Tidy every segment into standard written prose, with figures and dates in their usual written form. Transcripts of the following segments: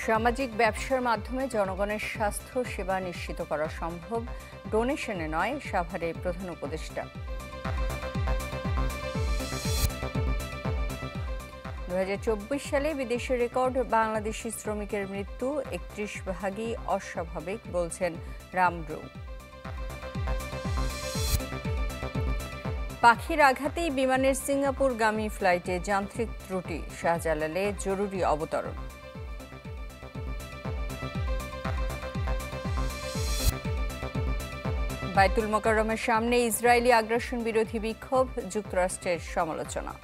সামাজিক ব্যবসার মাধ্যমে জনগণের স্বাস্থ্য সেবা নিশ্চিত করা সম্ভব, ডোনেশনে নয়, সাভারে প্রধান উপদেষ্টা। 2024 সালে বিদেশে রেকর্ড বাংলাদেশি শ্রমিকের মৃত্যু, 31 ভাগই অস্বাভাবিক বলছেন রামরু। পাখির আঘাতেই বিমানের সিঙ্গাপুরগামী ফ্লাইটে যান্ত্রিক ত্রুটি, শাহজালালে জরুরি অবতরণ। বাইতুল মোকাররমের সামনে ইসরায়েলি আগ্রাসন বিরোধী বিক্ষোভ, যুক্তরাষ্ট্রের সমালোচনা।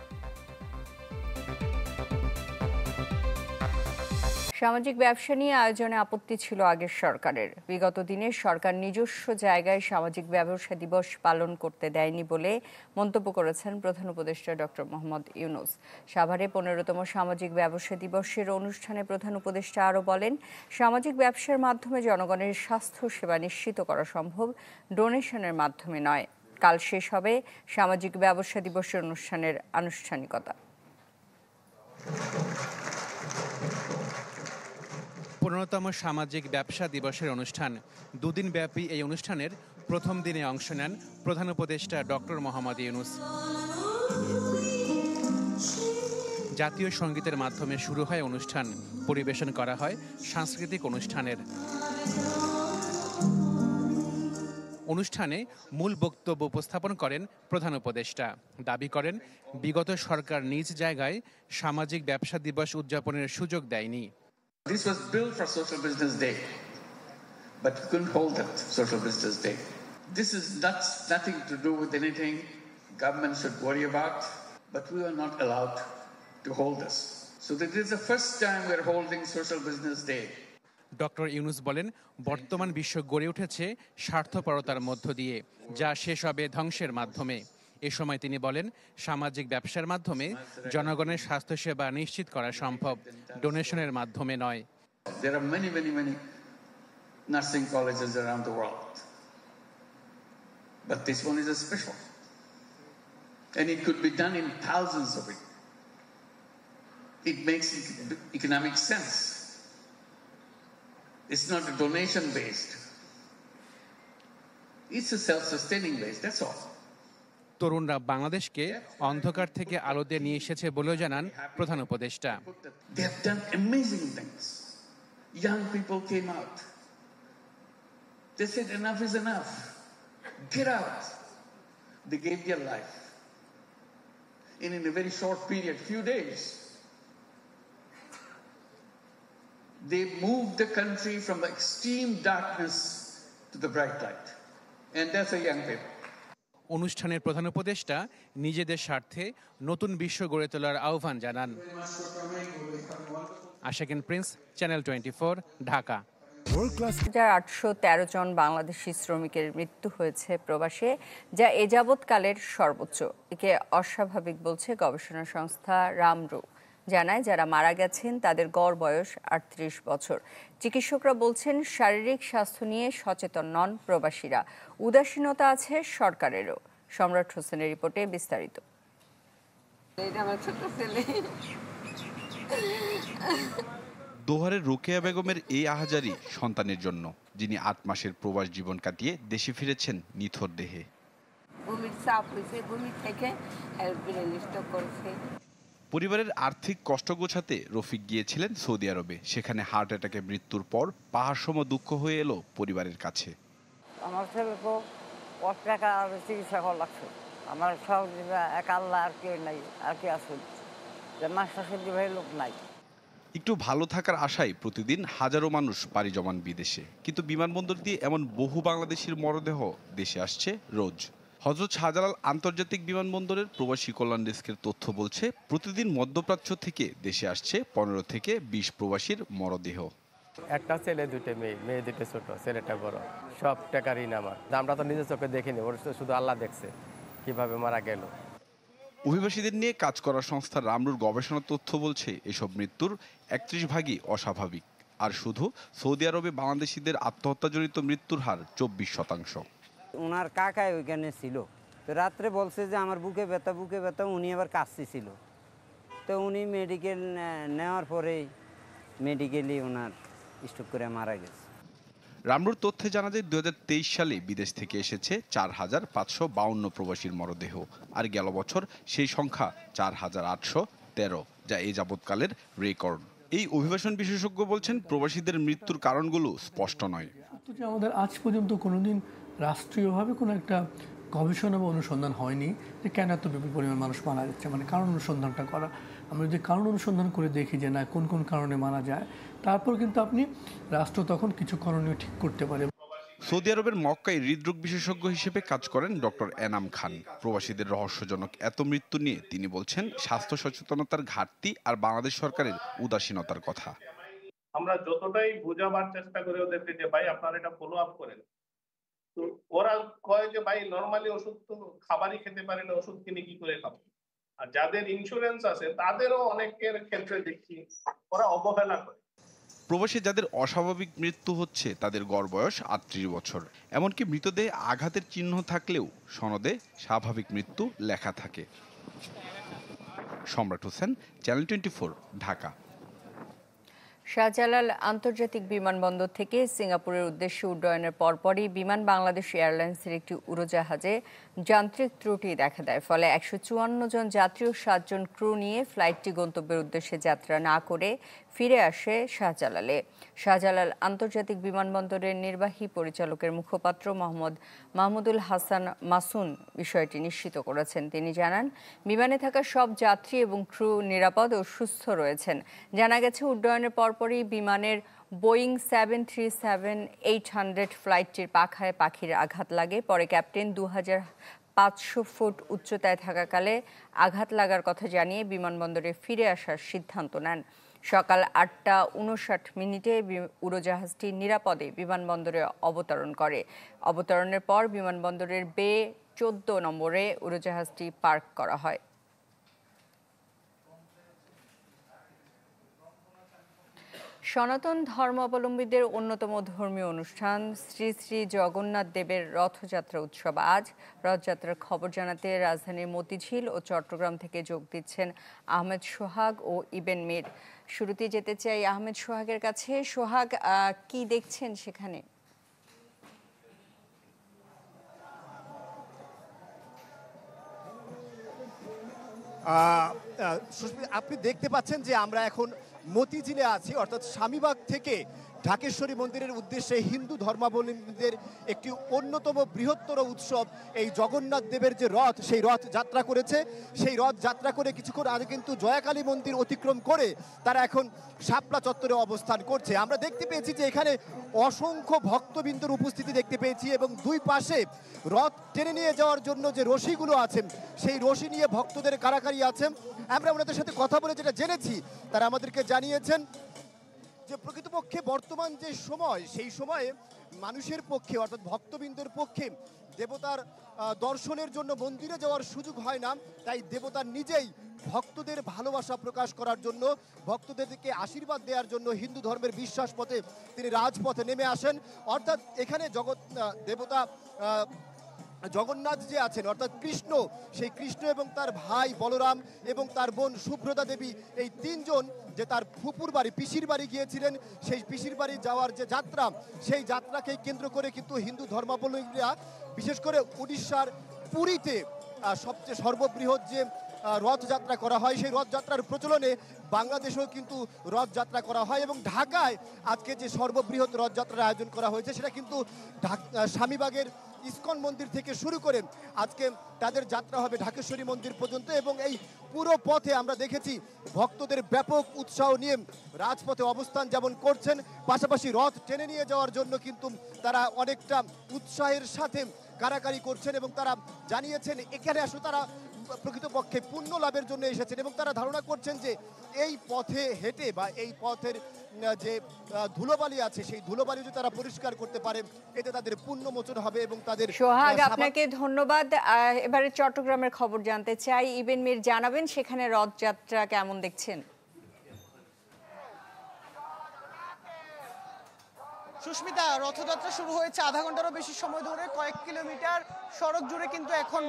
সামাজিক ব্যবসা নিয়ে আয়োজনে আপত্তি ছিল আগের সরকারের। বিগত দিনে সরকার নিজস্ব জায়গায় সামাজিক ব্যবসা দিবস পালন করতে দেয়নি বলে মন্তব্য করেছেন প্রধান উপদেষ্টা ডক্টর মোহাম্মদ ইউনূস। সাভারে 15তম সামাজিক ব্যবসা দিবসের অনুষ্ঠানে প্রধান উপদেষ্টা আরও বলেন, সামাজিক ব্যবসার মাধ্যমে জনগণের স্বাস্থ্য সেবা নিশ্চিত করা সম্ভব, ডোনেশনের মাধ্যমে নয়। কাল শেষ হবে সামাজিক ব্যবসা দিবসের অনুষ্ঠানের আনুষ্ঠানিকতা। 15তম সামাজিক ব্যবসা দিবসের অনুষ্ঠান। দুদিনব্যাপী এই অনুষ্ঠানের প্রথম দিনে অংশ নেন প্রধান উপদেষ্টা ডক্টর মোহাম্মদ ইউনূস। জাতীয় সঙ্গীতের মাধ্যমে শুরু হয় অনুষ্ঠান, পরিবেশন করা হয় সাংস্কৃতিক অনুষ্ঠানের। অনুষ্ঠানে মূল বক্তব্য উপস্থাপন করেন প্রধান উপদেষ্টা। দাবি করেন, বিগত সরকার নিজ জায়গায় সামাজিক ব্যবসা দিবস উদযাপনের সুযোগ দেয়নি। This was built for Social Business Day, but we couldn't hold that Social Business Day. This is nothing to do with anything government should worry about, but we were not allowed to hold this. So this is the first time we're holding Social Business Day. Doctor Yunus বলেন, বর্তমান বিশ্ব গড়ে উঠেছে স্বার্থপরতার মধ্য দিয়ে, যা শেষ হবে ধ্বংসের মাধ্যমে। এ সময় তিনি বলেন, সামাজিক ব্যবসার মাধ্যমে জনগণের স্বাস্থ্যসেবা নিশ্চিত করা সম্ভব, ডোনেশনের মাধ্যমে নয়। There are many nursing colleges around the world, but this one is a special, and it could be done in thousands of it. It makes economic sense. It's not a donation based, it's a self-sustaining based, that's all. তরুণরা বাংলাদেশকে অন্ধকার থেকে আলোতে নিয়ে এসেছে বলেও জানান প্রধান উপদেষ্টা। They have done amazing things. Young people came out. They said enough is enough. Get out. They gave their life. And in a very short period, few days, they moved the country from the extreme darkness to the bright light. And that's a young people. অনুষ্ঠানের প্রধান উপদেষ্টা নিজেদের স্বার্থে নতুন বিশ্ব গড়ে তোলার আহ্বান জানান। আশাকিন প্রিন্স, চ্যানেল 24, ঢাকা। 813 জন বাংলাদেশি শ্রমিকের মৃত্যু হয়েছে প্রবাসে, যা এ যাবৎকালের সর্বোচ্চ। একে অস্বাভাবিক বলছে গবেষণা সংস্থা রামরু। জানায়, যারা মারা গেছেন তাদের গড় বয়স 38 বছর। চিকিৎসকরা বলছেন, শারীরিক স্বাস্থ্য নিয়ে সচেতন নন প্রবাসীরা, উদাসীনতা আছে সরকারেরও। সম্রাট হোসেনের রিপোর্টে বিস্তারিত। দোহারের রোকেয়া বেগমের এই আহাজারি সন্তানের জন্য, যিনি 8 মাসের প্রবাস জীবন কাটিয়ে দেশে ফিরেছেন নিথর দেহে। পরিবারের আর্থিক কষ্ট গোছাতে রফিক গিয়েছিলেন সৌদি আরবে। সেখানে হার্ট অ্যাটাকে মৃত্যুর পর পাহাড়সম দুঃখ হয়ে এলো পরিবারের কাছে। আমার ছেলে তো টাকা চিকিৎসা করা লাগছে। আমার সব এক আল্লাহ, আর কেউ নাই, আর কি আছে, মাস্টার সর্দি ভাই লোক নাই। একটু ভালো থাকার আশায় প্রতিদিন হাজারো মানুষ পাড়ি জমান বিদেশে, কিন্তু বিমানবন্দর দিয়ে এমন বহু বাংলাদেশির মরদেহ দেশে আসছে রোজ। হযরত শাহজালাল আন্তর্জাতিক বিমানবন্দরের প্রবাসী কল্যাণ ডেস্কের তথ্য বলছে, প্রতিদিন মধ্যপ্রাচ্য থেকে দেশে আসছে 15 থেকে 20 প্রবাসীর মরদেহ। একটা ছেলে, দুটো মেয়ে, মেয়ে দুটো ছোট, ছেলেটা বড়। সব টাকা ঋণ আমার। আমরা তো নিজের চোখে দেখিনি, ওর শুধু আল্লাহ দেখছে কিভাবে মারা গেল। অভিবাসীদের নিয়ে কাজ করা সংস্থা রামরুর গবেষণা তথ্য বলছে, এসব মৃত্যুর 31 ভাগই অস্বাভাবিক। আর শুধু সৌদি আরবে বাংলাদেশিদের আত্মহত্যাজনিত মৃত্যুর হার 24%। ওনার কাকাই ওইখানে ছিল, তো রাত্রে বলছে যে আমার বুকে ব্যথা, উনি আবার কাশছি ছিল। তো উনি মেডিকেল নেওয়ার পরে মেডিকেলি ওনার স্ট্রোক করে মারা গেছে। রামরুর তথ্যে জানা যায় 2023 সালে বিদেশ থেকে এসেছে 4,552 প্রবাসীর মরদেহ, আর গেল বছর সেই সংখ্যা 4,813, যা এই যাবৎকালের রেকর্ড। এই অভিবাসন বিশেষজ্ঞ বলছেন, প্রবাসীদের মৃত্যুর কারণগুলো স্পষ্ট নয়। আমাদের আজ পর্যন্ত কোনোদিন রাষ্ট্রীয়ভাবে কোনো একটা গবেষণা বা অনুসন্ধান হয়নি যে কেন এত বিপুল পরিমাণ মানুষ মারা যাচ্ছে, মানে কারণ অনুসন্ধানটা করা। আমরা যদি কারণ অনুসন্ধান করে দেখি যে না কোন কোন কারণে মারা যায়, তারপর কিন্তু আপনি রাষ্ট্র তখন কিছু করণীয় ঠিক করতে পারে। সৌদি আরবের মক্কায় হৃদরোগ বিশেষজ্ঞ হিসেবে কাজ করেন ডক্টর এনাম খান। প্রবাসীদের রহস্যজনক এত মৃত্যু নিয়ে তিনি বলছেন, স্বাস্থ্য সচেতনতার ঘাটতি আর বাংলাদেশ সরকারের উদাসীনতার কথা। আমরা যতটাই বোঝাবার চেষ্টা করি ওদেরকে যে ভাই আপনারা এটা ফলো আপ করেন, তো ওরা কয় যে ভাই নরমালি ওষুধ তো খাবারই খেতে পারে না, ওষুধ কিনে কি করে খাবো। আর যাদের ইন্স্যুরেন্স আছে তাদেরও অনেকের ক্ষেত্রে দেখছি ওরা অবহেলা করে। প্রবাসী যাদের অস্বাভাবিক মৃত্যু হচ্ছে তাদের গড় বয়স 38 বছর। এমনকি মৃতদেহে আঘাতের চিহ্ন থাকলেও সনদে স্বাভাবিক মৃত্যু লেখা থাকে। সম্রাট হোসেন, চ্যানেল 24, ঢাকা। শাহজালাল আন্তর্জাতিক বিমানবন্দর থেকে সিঙ্গাপুরের উদ্দেশ্যে উড্ডয়নের পরপরই বিমান বাংলাদেশ এয়ারলাইন্সের একটি উড়োজাহাজে যান্ত্রিক ত্রুটি দেখা দেয়। ফলে 154 জন যাত্রী ও 7 জন ক্রু নিয়ে ফ্লাইটটি গন্তব্যের উদ্দেশ্যে যাত্রা না করে ফিরে আসে শাহজালালে। শাহজালাল আন্তর্জাতিক বিমানবন্দরের নির্বাহী পরিচালকের মুখপাত্র মোহাম্মদ মাহমুদুল হাসান মাসুন বিষয়টি নিশ্চিত করেছেন। তিনি জানান, বিমানে থাকা সব যাত্রী এবং ক্রু নিরাপদ ও সুস্থ রয়েছেন। জানা গেছে, উড্ডয়নের পরপরই বিমানের বোয়িং 737-800 ফ্লাইটটির পাখায় পাখির আঘাত লাগে। পরে ক্যাপ্টেন 2500 ফুট উচ্চতায় থাকাকালে আঘাত লাগার কথা জানিয়ে বিমানবন্দরে ফিরে আসার সিদ্ধান্ত নেন। সকাল 8:59 উড়োজাহাজটি নিরাপদে বিমানবন্দরে অবতরণ করে। অবতরণের পর বিমানবন্দরের বে 14 নম্বরে উড়োজাহাজটি পার্ক করা হয়। সনাতন ধর্মাবলম্বীদের অন্যতম ধর্মীয় অনুষ্ঠান শ্রী শ্রী জগন্নাথ দেবের রথযাত্রা উৎসব আজ। রথযাত্রার খবর জানাতে রাজধানীর মতিঝিল ও চট্টগ্রাম থেকে যোগ দিচ্ছেন আহমেদ সোহাগ ও ইবেন মীর। শুরুতে যেতে চাই আহমেদ সোহাগের কাছে। সোহাগ, কি দেখছেন সেখানে? আপনি দেখতে পাচ্ছেন যে আমরা এখন মতিঝিলে আছি, অর্থাৎ স্বামীবাগ থেকে ঢাকেশ্বরী মন্দিরের উদ্দেশ্যে হিন্দু ধর্মাবলম্বীদের একটি অন্যতম বৃহত্তর উৎসব এই জগন্নাথ দেবের যে রথ, সেই রথ যাত্রা করেছে। সেই রথ যাত্রা করে কিছুক্ষণ আগে কিন্তু জয়াকালী মন্দির অতিক্রম করে তারা এখন শাপলা চত্বরে অবস্থান করছে। আমরা দেখতে পেয়েছি যে এখানে অসংখ্য ভক্তবৃন্দর উপস্থিতি দেখতে পেয়েছি এবং দুই পাশে রথ টেনে নিয়ে যাওয়ার জন্য যে রশিগুলো আছেন সেই রশি নিয়ে ভক্তদের কারাকারি আছেন। আমরা ওনাদের সাথে কথা বলে যেটা জেনেছি, তারা আমাদেরকে জানিয়েছেন যে প্রকৃতপক্ষে বর্তমান যে সময়, সেই সময়ে মানুষের পক্ষে অর্থাৎ ভক্তবৃন্দের পক্ষে দেবতার দর্শনের জন্য মন্দিরে যাওয়ার সুযোগ হয় না। তাই দেবতা নিজেই ভক্তদের ভালোবাসা প্রকাশ করার জন্য, ভক্তদেরকে আশীর্বাদ দেওয়ার জন্য হিন্দু ধর্মের বিশ্বাস পথে তিনি রাজপথে নেমে আসেন। অর্থাৎ এখানে দেবতা জগন্নাথ যে আছেন অর্থাৎ কৃষ্ণ, সেই কৃষ্ণ এবং তার ভাই বলরাম এবং তার বোন শুভ্রতা দেবী, এই তিনজন যে তার ফুপুর বাড়ি পিসির বাড়ি গিয়েছিলেন, সেই পিসির বাড়ি যাওয়ার যে যাত্রা, সেই যাত্রাকে কেন্দ্র করে কিন্তু হিন্দু ধর্মাবলম্বীরা বিশেষ করে উড়িষ্যার পুরীতে সবচেয়ে সর্ববৃহৎ যে রথযাত্রা করা হয়, সেই রথযাত্রার প্রচলনে বাংলাদেশেও কিন্তু রথযাত্রা করা হয় এবং ঢাকায় আজকে যে সর্ববৃহৎ রথযাত্রার আয়োজন করা হয়েছে সেটা কিন্তু স্বামীবাগের ইস্কন মন্দির থেকে শুরু করে আজকে তাদের যাত্রা হবে ঢাকেশ্বরী মন্দির পর্যন্ত। এবং এই পুরো পথে আমরা দেখেছি ভক্তদের ব্যাপক উৎসাহ নিয়ে রাজপথে অবস্থান যেমন করছেন, পাশাপাশি রথ টেনে নিয়ে যাওয়ার জন্য কিন্তু তারা অনেকটা উৎসাহের সাথে কারাকারি করছেন এবং তারা জানিয়েছেন এখানে আসলে তারা প্রকৃতপক্ষে পুণ্য লাভের জন্য এসেছেন এবং তারা ধারণা করছেন যে এই পথে হেঁটে বা এই পথের যে ধুলোবালি আছে সেই ধুলোবালি যদি তারা পরিষ্কার করতে পারে এতে তাদের পুণ্য মোচন হবে এবং তাদের। সোহাগ, আপনাকে ধন্যবাদ। এবারে চট্টগ্রামের খবর জানতে চাই। ইবেন মীর, জানাবেন সেখানে রথযাত্রা কেমন দেখছেন? সুস্মিতা, রথযাত্রা শুরু হয়েছে আধা ঘন্টারও বেশি সময় ধরে। কয়েক কিলোমিটার সড়ক জুড়ে কিন্তু এখন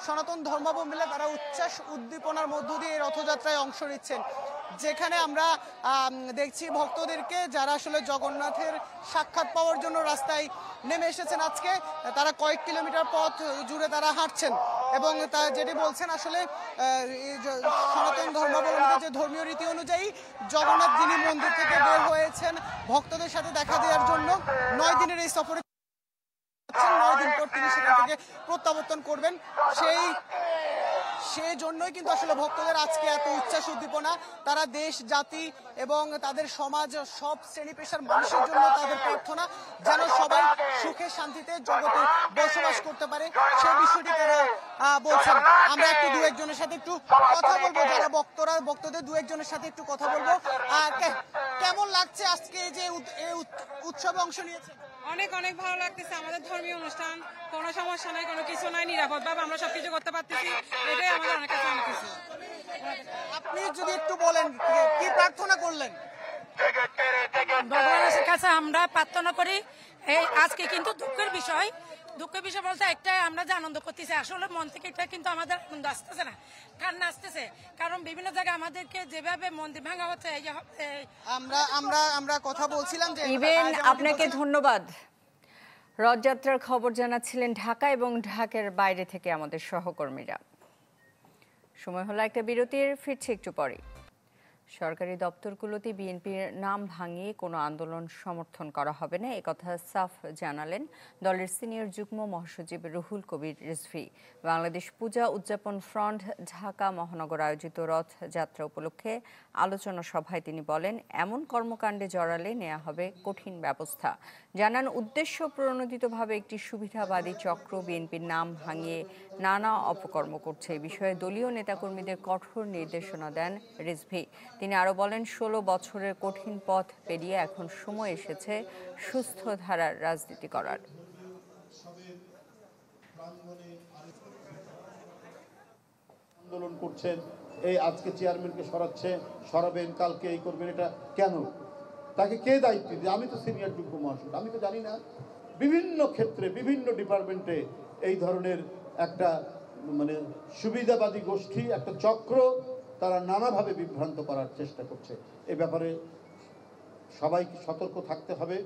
সনাতন ধর্মাবলম্বীরা তারা উচ্ছ্বাস উদ্দীপনার মধ্য দিয়ে এই রথযাত্রায় অংশ নিচ্ছেন। যেখানে আমরা দেখছি ভক্তদেরকে যারা আসলে জগন্নাথের সাক্ষাৎ পাওয়ার জন্য রাস্তায় নেমে এসেছেন আজকে, তারা কয়েক কিলোমিটার পথ জুড়ে তারা হাঁটছেন এবং তা যেটি বলছেন আসলে সনাতন ধর্মাবলম্বীদের যে ধর্মীয় রীতি অনুযায়ী জগন্নাথ যিনি মন্দির থেকে বের হয়েছেন ভক্তদের সাথে দেখা দেওয়ার জন্য 9 দিনের এই সফরে 9 দিন পর তিনি সেখান থেকে প্রত্যাবর্তন করবেন। সেই জন্যই কিন্তু আসলে ভক্তদের আজকে এত উচ্ছ্বাস উদ্দীপনা। তারা দেশ জাতি এবং তাদের সমাজ সব শ্রেণী পেশার মানুষের জন্য তাদের প্রার্থনা যেন সবাই সুখে শান্তিতে জগতে বসবাস করতে পারে, সেই বিষয়টি তারা বলছেন। আমরা একটু দু একজনের সাথে একটু কথা বলবো, যারা ভক্তদের দু একজনের সাথে একটু কথা বলবো। কেমন লাগছে আজকে যে উৎসবে অংশ নিয়েছে? অনেক অনেক ভালো লাগতেছে। আমাদের ধর্মীয় অনুষ্ঠান, কোনো সমস্যা নাই, কোনো কিছু নাই, নিরাপদভাবে আমরা সবকিছু করতে পারতেছি, এটাই আমাদের অনেক কাছে অনেক কিছু। আপনি যদি একটু বলেন কি প্রার্থনা করলেন? ভগবানের কাছে আমরা প্রার্থনা করি। এই আজকে কিন্তু দুঃখের বিষয় বলতে একটাই, আমরা যে আনন্দ করতেছি আসলে মন থেকে, এটা কিন্তু আমাদের আনন্দ আসতেছে না, কান্না আসতেছে। কারণ বিভিন্ন জায়গায় আমাদেরকে যেভাবে মন্দির ভাঙা হচ্ছে, আমরা কথা বলছিলাম যে আপনাকে ধন্যবাদ। রথযাত্রার খবর জানাচ্ছিলেন ঢাকা এবং ঢাকার বাইরে থেকে আমাদের সহকর্মীরা। সময় হলো একটা বিরতির, ফিরছি একটু পরে। সরকারি দপ্তরগুলোতে বিএনপির নাম ভাঙিয়ে কোনো আন্দোলন সমর্থন করা হবে না, একথা সাফ জানালেন দলের সিনিয়র যুগ্ম মহাসচিব রুহুল কবির রিজভী। বাংলাদেশ পূজা উদযাপন ফ্রন্ট ঢাকা মহানগর আয়োজিত রথযাত্রা উপলক্ষে আলোচনা সভায় তিনি বলেন, এমন কর্মকাণ্ডে জড়ালে নেওয়া হবে কঠিন ব্যবস্থা। জানান, উদ্দেশ্য প্রণোদিতভাবে একটি সুবিধাবাদী চক্র বিএনপির নাম ভাঙিয়ে নানা অপকর্ম করছে। এই বিষয়ে দলীয় নেতাকর্মীদের কঠোর নির্দেশনা দেন রিজভী। তিনি আরো বলেন, 16 বছরের কঠিন পথ পেরিয়ে এখন সময় এসেছে সুস্থ ধারার রাজনীতি করার। আন্দোলন করছেন, এই আজকে চেয়ারম্যানকে সরাবেন, কালকে এই করবেন, এটা কেন? তাকে কে দায়িত্ব দিবে? আমি তো সিনিয়র যুগ্ম মহাসচিব, আমি তো জানি না। বিভিন্ন ক্ষেত্রে বিভিন্ন ডিপার্টমেন্টে এই ধরনের একটা সুবিধাবাদী গোষ্ঠী, একটা চক্র, তারা নানাভাবে বিভ্রান্ত করার চেষ্টা করছে। এ ব্যাপারে সবাইকে সতর্ক থাকতে হবে।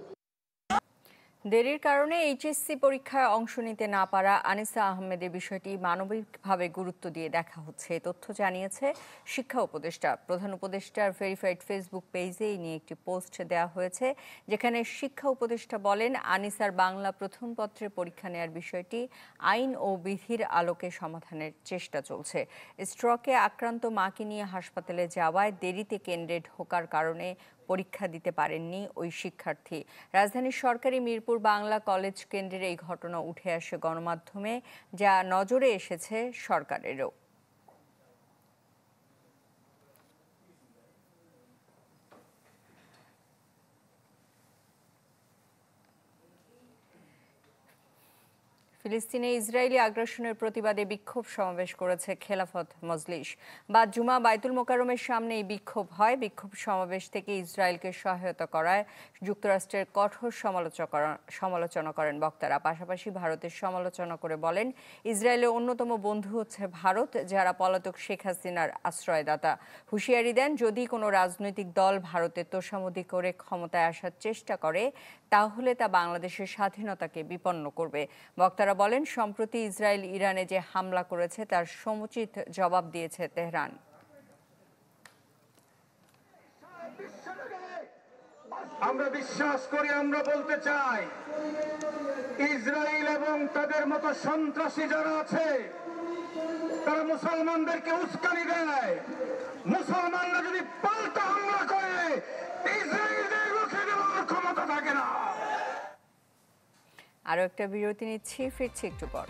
দেরির কারণে এইচএসসি পরীক্ষায় অংশ নিতে না পারা আনিসা আহমেদের বিষয়টি মানবিকভাবে গুরুত্ব দিয়ে দেখা হচ্ছে, তথ্য জানিয়েছে শিক্ষা উপদেষ্টা। প্রধান উপদেষ্টার ভেরিফাইড ফেসবুক পেজে এই নিয়ে একটি পোস্ট দেওয়া হয়েছে, যেখানে শিক্ষা উপদেষ্টা বলেন, আনিসার বাংলা প্রথম পত্রের পরীক্ষা নেওয়ার বিষয়টি আইন ও বিধির আলোকে সমাধানের চেষ্টা চলছে। স্ট্রোকে আক্রান্ত মাকে নিয়ে হাসপাতালে যাওয়ায় দেরিতে কেন্দ্রে ঢোকার কারণে পরীক্ষা দিতে পারেননি ওই শিক্ষার্থী। রাজধানীর সরকারি মিরপুর বাংলা কলেজ কেন্দ্রের এই ঘটনা উঠে আসে গণমাধ্যমে, যা নজরে এসেছে সরকারেরও। ফিলিস্তিনে ইসরায়েলি আগ্রাসনের প্রতিবাদে বিক্ষোভ সমাবেশ করেছে খেলাফত মজলিস। বাদ জুমা বাইতুল মোকাররমের সামনে এই বিক্ষোভ হয়। বিক্ষোভ সমাবেশ থেকে ইসরায়েলকে সহায়তা করায় যুক্তরাষ্ট্রের কঠোর সমালোচনা করেন বক্তারা। পাশাপাশি ভারতের সমালোচনা করে বলেন, ইসরায়েলের অন্যতম বন্ধু হচ্ছে ভারত, যারা পলাতক শেখ হাসিনার আশ্রয়দাতা। হুঁশিয়ারি দেন, যদি কোনো রাজনৈতিক দল ভারতের তোষামোদি করে ক্ষমতায় আসার চেষ্টা করে, তাহলে তা বাংলাদেশের স্বাধীনতাকে বিপন্ন করবে। বক্তারা বলেন, সম্প্রতি ইসরায়েল ইরানে যে হামলা করেছে তার সমুচিত জবাব দিয়েছে তেহরান। আমরা বিশ্বাস করি, আমরা বলতে চাই, ইসরায়েল এবং তাদের মতো সন্ত্রাসী যারা আছে, তারা মুসলমানদেরকে উস্কানি দেয়। মুসলমানরা যদি পাল্টা হামলা করে, ইসরায়েলদের রুখে দেওয়ার ক্ষমতা থাকে না। আরো একটা বিরতি নিচ্ছি, ফিরছি একটু পর।